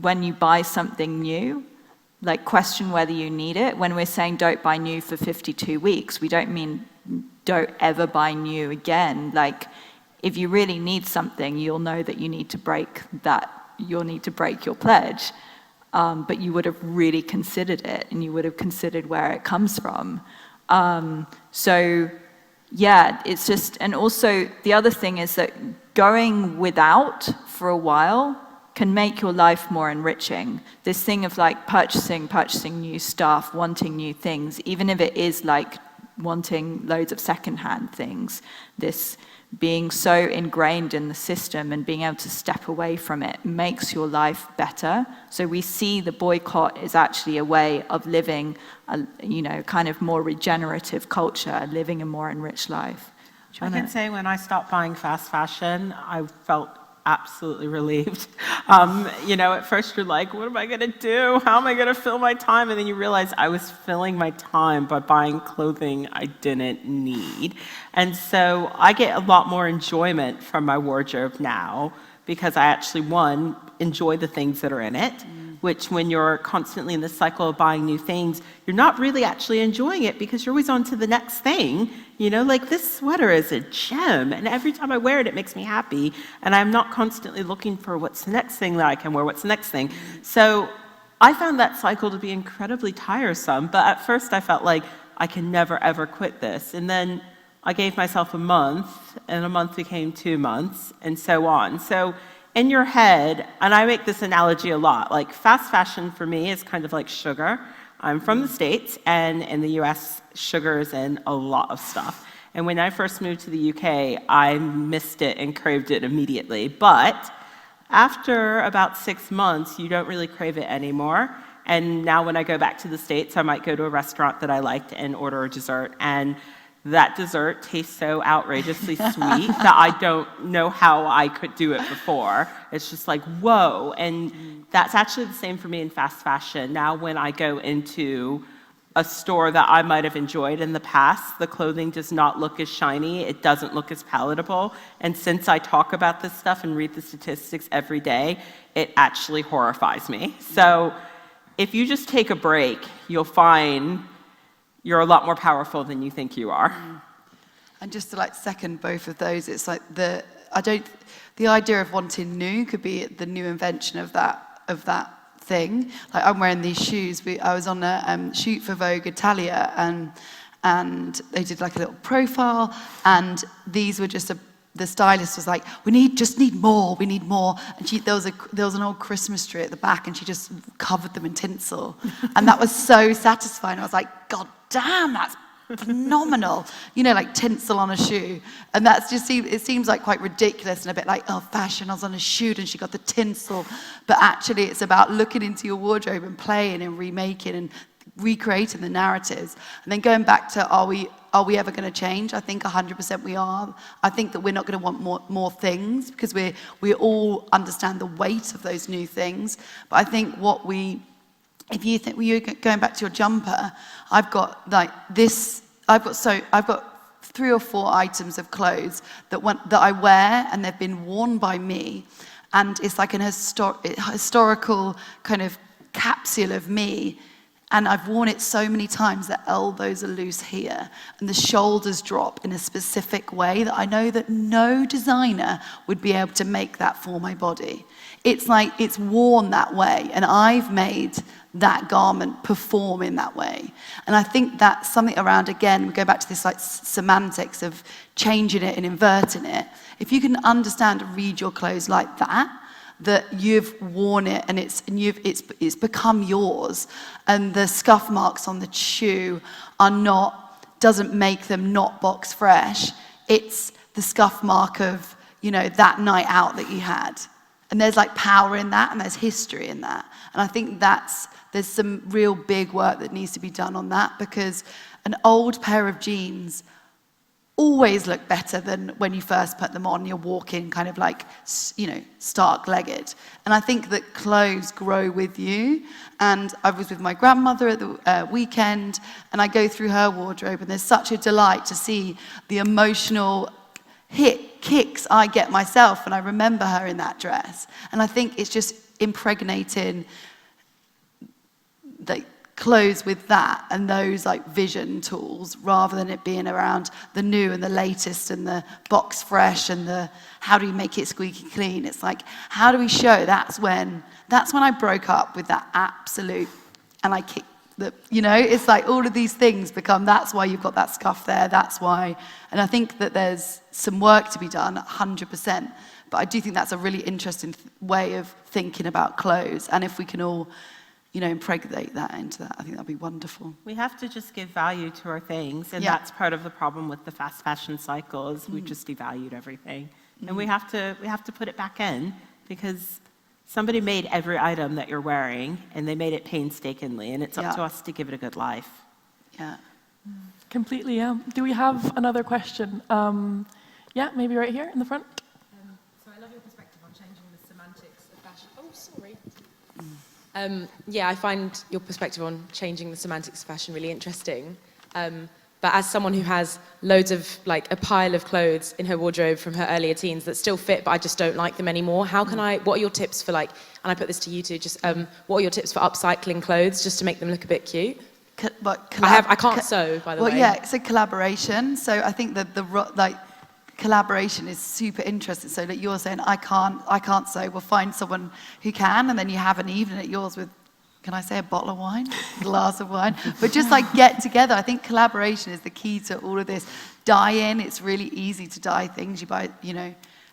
Speaker 4: when you buy something new, like question whether you need it. When we're saying don't buy new for 52 weeks, we don't mean don't ever buy new again. Like if you really need something, you'll know that you need to break your pledge. But you would have really considered it, and you would have considered where it comes from. So yeah, it's just, and also the other thing is that going without for a while can make your life more enriching. This thing of like purchasing new stuff, wanting new things, even if it is like wanting loads of secondhand things, this being so ingrained in the system and being able to step away from it makes your life better. So we see the boycott is actually a way of living a, kind of more regenerative culture, living a more enriched life.
Speaker 3: I can say when I stopped buying fast fashion, I felt absolutely relieved. At first you're like, what am I gonna do? How am I gonna fill my time? And then you realize I was filling my time by buying clothing I didn't need. And so I get a lot more enjoyment from my wardrobe now because I actually, one, enjoy the things that are in it, which when you're constantly in the cycle of buying new things, you're not really actually enjoying it because you're always on to the next thing. Like this sweater is a gem, and every time I wear it, it makes me happy, and I'm not constantly looking for what's the next thing that I can wear, what's the next thing. So I found that cycle to be incredibly tiresome, but at first I felt like I can never ever quit this. And then I gave myself a month, and a month became 2 months, and so on. So in your head, and I make this analogy a lot, like fast fashion for me is kind of like sugar. I'm from the States, and in the US, sugar is in a lot of stuff. And when I first moved to the UK, I missed it and craved it immediately. But after about 6 months, you don't really crave it anymore. And now when I go back to the States, I might go to a restaurant that I liked and order a dessert. And that dessert tastes so outrageously sweet that I don't know how I could do it before. It's just like, whoa. And that's actually the same for me in fast fashion. Now when I go into a store that I might have enjoyed in the past, the clothing does not look as shiny, it doesn't look as palatable. And since I talk about this stuff and read the statistics every day, it actually horrifies me. So if you just take a break, you'll find you're a lot more powerful than you think you are.
Speaker 2: And just to second both of those, it's like the idea of wanting new could be the new invention of that thing. Like I'm wearing these shoes. I was on a shoot for Vogue Italia, and they did like a little profile, and these were just the stylist was like, we need more. And there was an old Christmas tree at the back, and she just covered them in tinsel. And that was so satisfying. I was like, God damn, that's phenomenal. Like tinsel on a shoe. And it seems like quite ridiculous and a bit like, oh, fashion, I was on a shoot and she got the tinsel. But actually it's about looking into your wardrobe and playing and remaking and recreating the narratives. And then going back to, are we are we ever going to change? I think 100% we are. I think that we're not going to want more things because we all understand the weight of those new things. But I think if you think, well, you're going back to your jumper, I've got like this, I've got 3 or 4 items of clothes that I wear and they've been worn by me. And it's like an historical kind of capsule of me. And I've worn it so many times that elbows are loose here and the shoulders drop in a specific way that I know that no designer would be able to make that for my body. It's like it's worn that way and I've made that garment perform in that way. And I think that's something around, again, we go back to this like semantics of changing it and inverting it. If you can understand and read your clothes like that you've worn it and it's become yours, and the scuff marks on the shoe doesn't make them not box fresh. It's the scuff mark of, that night out that you had. And there's like power in that and there's history in that. And I think there's some real big work that needs to be done on that, because an old pair of jeans always look better than when you first put them on. You're walking kind of like, stark-legged. And I think that clothes grow with you. And I was with my grandmother at the weekend, and I go through her wardrobe, and there's such a delight to see the emotional kicks I get myself when I remember her in that dress. And I think it's just impregnating the clothes with that and those like vision tools, rather than it being around the new and the latest and the box fresh and the how do you make it squeaky clean. It's like, how do we show? That's when I broke up with that absolute, and I kicked it's like all of these things become, that's why you've got that scuff there, that's why. And I think that there's some work to be done, 100%. But I do think that's a really interesting way of thinking about clothes. And if we can all impregnate that into that, I think that'd be wonderful.
Speaker 3: We have to just give value to our things, and that's part of the problem with the fast fashion cycle is we just devalued everything. And we have to put it back in, because somebody made every item that you're wearing, and they made it painstakingly, and it's up to us to give it a good life.
Speaker 2: Yeah.
Speaker 1: Completely, yeah. Do we have another question? Maybe right here in the front.
Speaker 6: So I love your perspective on changing the semantics of fashion. Oh, sorry. I find your perspective on changing the semantics of fashion really interesting. But as someone who has loads of, like, a pile of clothes in her wardrobe from her earlier teens that still fit, but I just don't like them anymore, what are your tips for, like, and I put this to you too, just what are your tips for upcycling clothes just to make them look a bit cute? I can't sew, by the way.
Speaker 2: Well, yeah, so collaboration. So I think that collaboration is super interesting. So that you're saying, I can't sew, we'll find someone who can, and then you have an evening at yours with, can I say a bottle of wine? A glass of wine? But just like get together. I think collaboration is the key to all of this. Dye-in, it's really easy to dye things. You buy,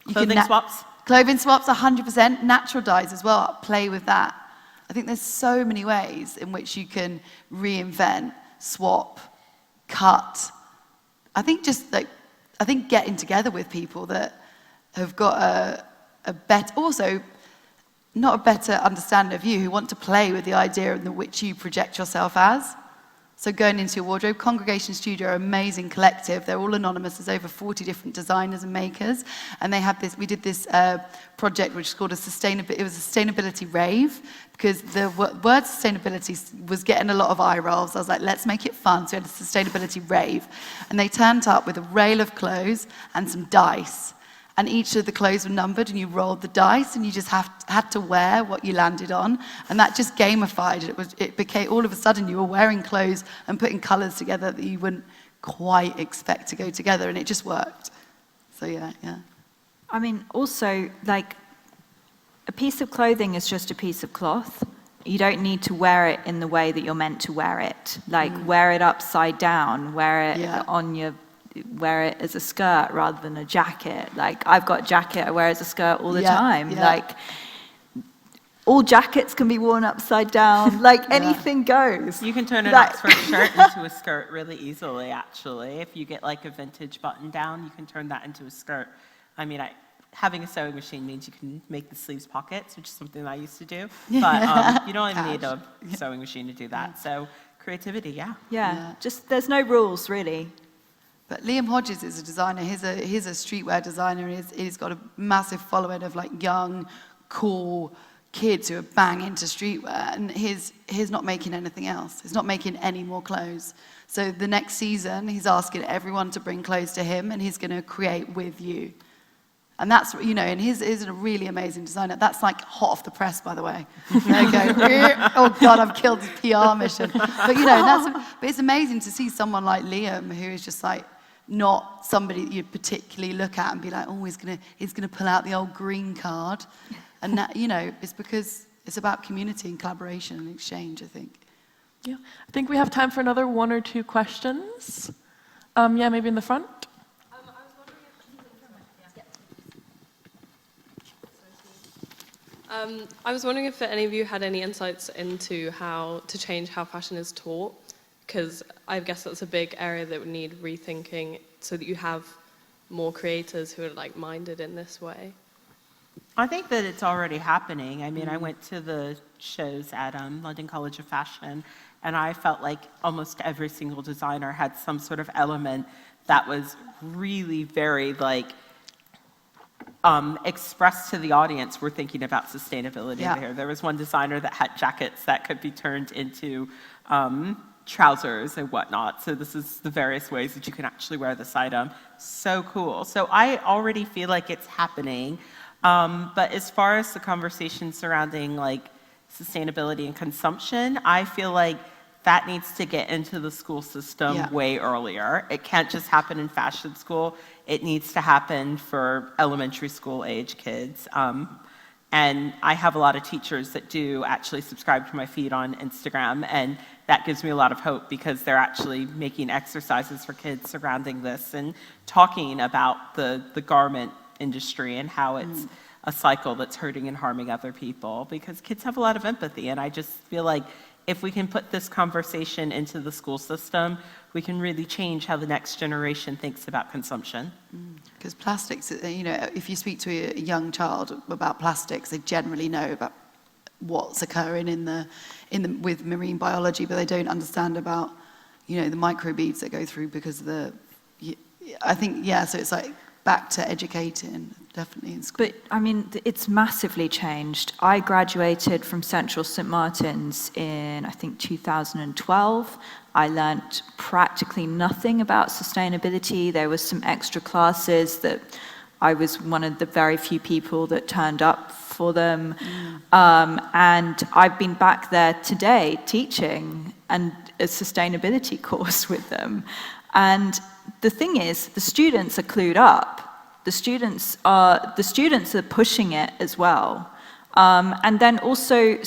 Speaker 3: Clothing swaps?
Speaker 2: Clothing swaps, 100%. Natural dyes as well, play with that. I think there's so many ways in which you can reinvent, swap, cut. I think getting together with people that have got a better, also not a better understanding of you, who want to play with the idea in which you project yourself as. So going into your wardrobe, Congregation Studio are an amazing collective. They're all anonymous. There's over 40 different designers and makers. And they have this, we did this project which is called it was a sustainability rave, because the word sustainability was getting a lot of eye rolls. I was like, let's make it fun. So we had a sustainability rave. And they turned up with a rail of clothes and some dice. And each of the clothes were numbered, and you rolled the dice, and you just had to wear what you landed on. And that just gamified it. It became, all of a sudden, you were wearing clothes and putting colours together that you wouldn't quite expect to go together, and it just worked. So, yeah.
Speaker 4: I mean, also, like, a piece of clothing is just a piece of cloth. You don't need to wear it in the way that you're meant to wear it. Like, wear it upside down, wear it as a skirt rather than a jacket. Like, I've got a jacket I wear as a skirt all the time.
Speaker 2: Yeah.
Speaker 4: Like, all jackets can be worn upside down. Like, anything goes.
Speaker 3: You can turn an Oxford shirt into a skirt really easily, actually. If you get like a vintage button down, you can turn that into a skirt. I mean, having a sewing machine means you can make the sleeves pockets, which is something I used to do. But you don't even need a sewing machine to do that. So creativity,
Speaker 4: Yeah, just there's no rules, really.
Speaker 2: But Liam Hodges is a designer. He's a streetwear designer. He's got a massive following of like young, cool kids who are bang into streetwear. And he's not making anything else. He's not making any more clothes. So the next season, he's asking everyone to bring clothes to him, and he's going to create with you. And that's, you know, and he's a really amazing designer. That's like hot off the press, by the way. They go, oh God, I've killed his PR mission. But you know, but it's amazing to see someone like Liam, who is just like not somebody that you'd particularly look at and be like, oh, he's gonna pull out the old green card. And that, you know, it's because it's about community and collaboration and exchange, I think.
Speaker 1: Yeah, I think we have time for another 1 or 2 questions. Yeah, maybe in the front.
Speaker 7: I was wondering if any of you had any insights into how to change how fashion is taught, because I guess that's a big area that would need rethinking so that you have more creators who are like minded in this way.
Speaker 3: I think that it's already happening. I mean, I went to the shows at London College of Fashion, and I felt like almost every single designer had some sort of element that was really very like expressed to the audience. We're thinking about sustainability there. There was one designer that had jackets that could be turned into trousers and whatnot. So this is the various ways that you can actually wear this item. So cool. So I already feel like it's happening. But as far as the conversation surrounding like sustainability and consumption, I feel like that needs to get into the school system way earlier. It can't just happen in fashion school. It needs to happen for elementary school age kids. And I have a lot of teachers that do actually subscribe to my feed on Instagram, and that gives me a lot of hope because they're actually making exercises for kids surrounding this and talking about the garment industry and how it's a cycle that's hurting and harming other people, because kids have a lot of empathy. And I just feel like if we can put this conversation into the school system, we can really change how the next generation thinks about consumption.
Speaker 2: Because plastics, you know, if you speak to a young child about plastics, they generally know about what's occurring with marine biology, but they don't understand about, you know, the microbeads that go through because of I think, so it's like back to educating, definitely in school.
Speaker 4: But, I mean, it's massively changed. I graduated from Central St. Martin's in, I think, 2012. I learnt practically nothing about sustainability. There was some extra classes that I was one of the very few people that turned up for them. And I've been back there today teaching a sustainability course with them. And the thing is, the students are clued up. The students are pushing it as well. And then also,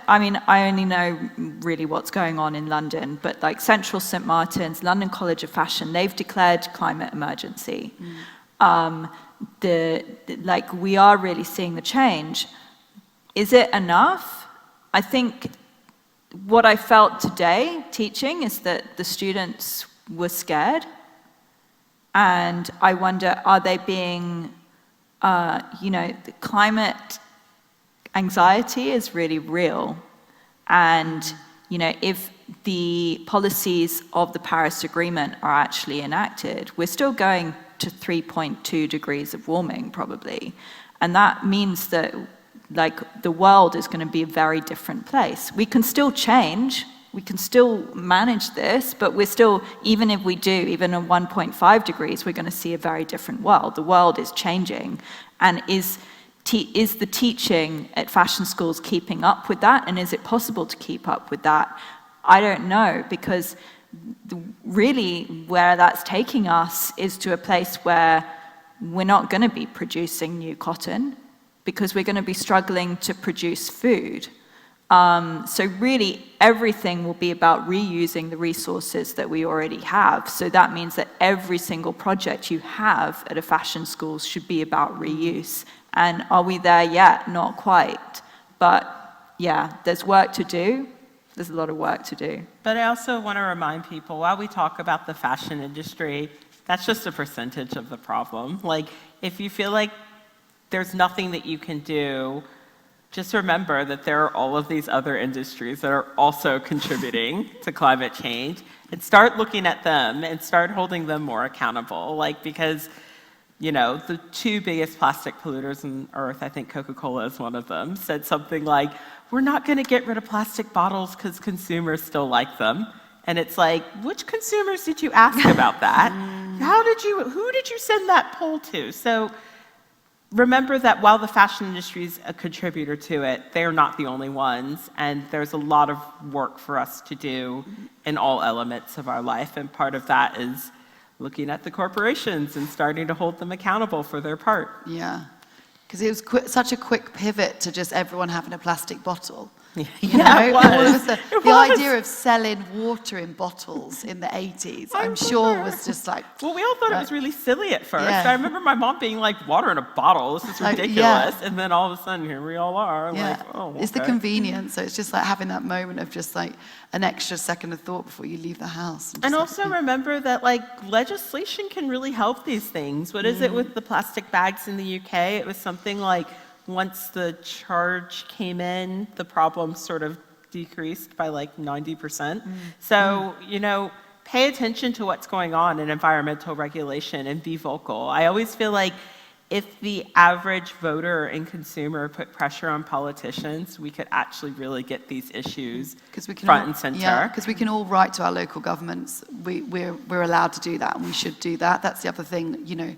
Speaker 4: I only know really what's going on in London, but like Central St. Martin's, London College of Fashion, they've declared climate emergency. We are really seeing the change. Is it enough? I think what I felt today teaching is that the students were scared. And I wonder, are they being, the climate anxiety is really real. And, you know, if the policies of the Paris Agreement are actually enacted, we're still going to 3.2 degrees of warming, probably. And that means that, like, the world is going to be a very different place. We can still change. We can still manage this, but we're still, even if we do, even at 1.5 degrees, we're going to see a very different world. The world is changing. And is the teaching at fashion schools keeping up with that? And is it possible to keep up with that? I don't know, because really where that's taking us is to a place where we're not going to be producing new cotton because we're going to be struggling to produce food. So really, everything will be about reusing the resources that we already have. So that means that every single project you have at a fashion school should be about reuse. And are we there yet? Not quite. But yeah, there's work to do. There's a lot of work to do.
Speaker 3: But I also want to remind people, while we talk about the fashion industry, that's just a percentage of the problem. Like, if you feel like there's nothing that you can do just remember that there are all of these other industries that are also contributing to climate change, and start looking at them and start holding them more accountable. Like, because, you know, the two biggest plastic polluters on Earth, I think Coca-Cola is one of them, said something like, we're not going to get rid of plastic bottles because consumers still like them. And it's like, which consumers did you ask about that? Who did you send that poll to? So remember that while the fashion industry is a contributor to it, they're not the only ones. And there's a lot of work for us to do in all elements of our life. And part of that is looking at the corporations and starting to hold them accountable for their part.
Speaker 2: Yeah, because it was such a quick pivot to just everyone having a plastic bottle. You
Speaker 3: Yeah,
Speaker 2: know,
Speaker 3: it was.
Speaker 2: the idea of selling water in bottles in the 80s, I'm sure was just like...
Speaker 3: Well, we all thought it was really silly at first.
Speaker 2: Yeah.
Speaker 3: I remember my mom being like, water in a bottle, this is
Speaker 2: Like,
Speaker 3: ridiculous.
Speaker 2: yeah.
Speaker 3: And then all of a sudden, here we all are.
Speaker 2: Yeah,
Speaker 3: Like, oh, okay.
Speaker 2: it's the convenience. So it's just like having that moment of just like an extra second of thought before you leave the house.
Speaker 3: And also remember that like legislation can really help these things. What is it with the plastic bags in the UK? It was something like once the charge came in, the problem sort of decreased by like 90%. So, you know, pay attention to what's going on in environmental regulation and be vocal. I always feel like if the average voter and consumer put pressure on politicians, we could actually really get these issues front and center.
Speaker 2: Yeah, because we can all write to our local governments. We're allowed to do that, and we should do that. That's the other thing, you know,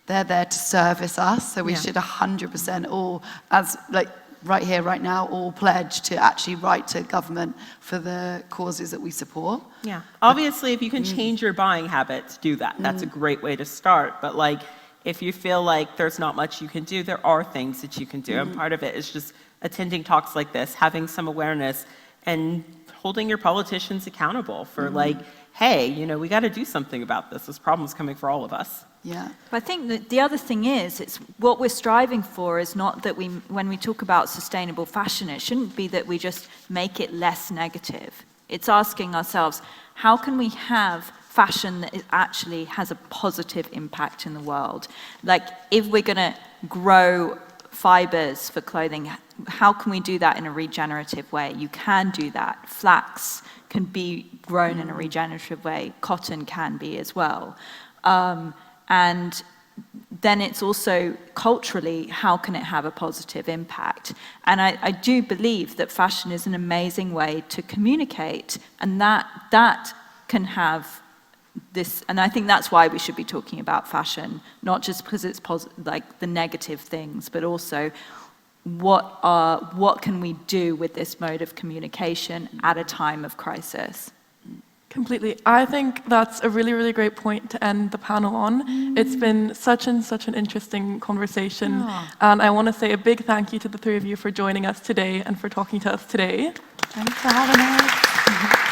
Speaker 2: they're there to service us, so we should 100% all, as like right here, right now, all pledge to actually write to government for the causes that we support.
Speaker 3: Yeah, obviously if you can change your buying habits, do that. That's a great way to start, but like, if you feel like there's not much you can do, there are things that you can do. And part of it is just attending talks like this, having some awareness, and holding your politicians accountable for like, hey, you know, we got to do something about this. This problem's coming for all of us.
Speaker 2: Yeah.
Speaker 4: I think that the other thing is, it's what we're striving for is not that when we talk about sustainable fashion, it shouldn't be that we just make it less negative. It's asking ourselves, how can we have fashion that actually has a positive impact in the world? Like, if we're going to grow fibers for clothing, how can we do that in a regenerative way? You can do that. Flax can be grown in a regenerative way. Cotton can be as well. And then it's also culturally, how can it have a positive impact? And I do believe that fashion is an amazing way to communicate, and that can have this, and I think that's why we should be talking about fashion, not just because it's like the negative things, but also what can we do with this mode of communication at a time of crisis?
Speaker 1: Completely. I think that's a really, really great point to end the panel on. It's been such an interesting conversation. And I want to say a big thank you to the three of you for joining us today and for talking to us today.
Speaker 2: Thanks for having us.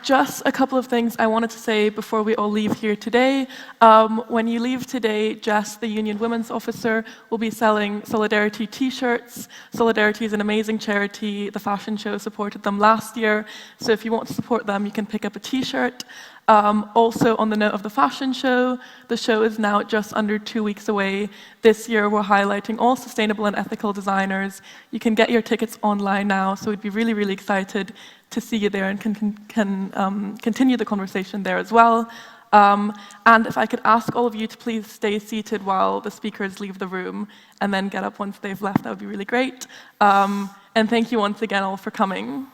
Speaker 1: Just a couple of things I wanted to say before we all leave here today. When you leave today, Jess, the Union Women's Officer, will be selling Solidarity t-shirts. Solidarity is an amazing charity. The fashion show supported them last year. So if you want to support them, you can pick up a t-shirt. Also, on the note of the fashion show, the show is now just under 2 weeks away. This year, we're highlighting all sustainable and ethical designers. You can get your tickets online now, so we'd be really, really excited to see you there and can continue the conversation there as well. And if I could ask all of you to please stay seated while the speakers leave the room and then get up once they've left, that would be really great. And thank you once again all for coming.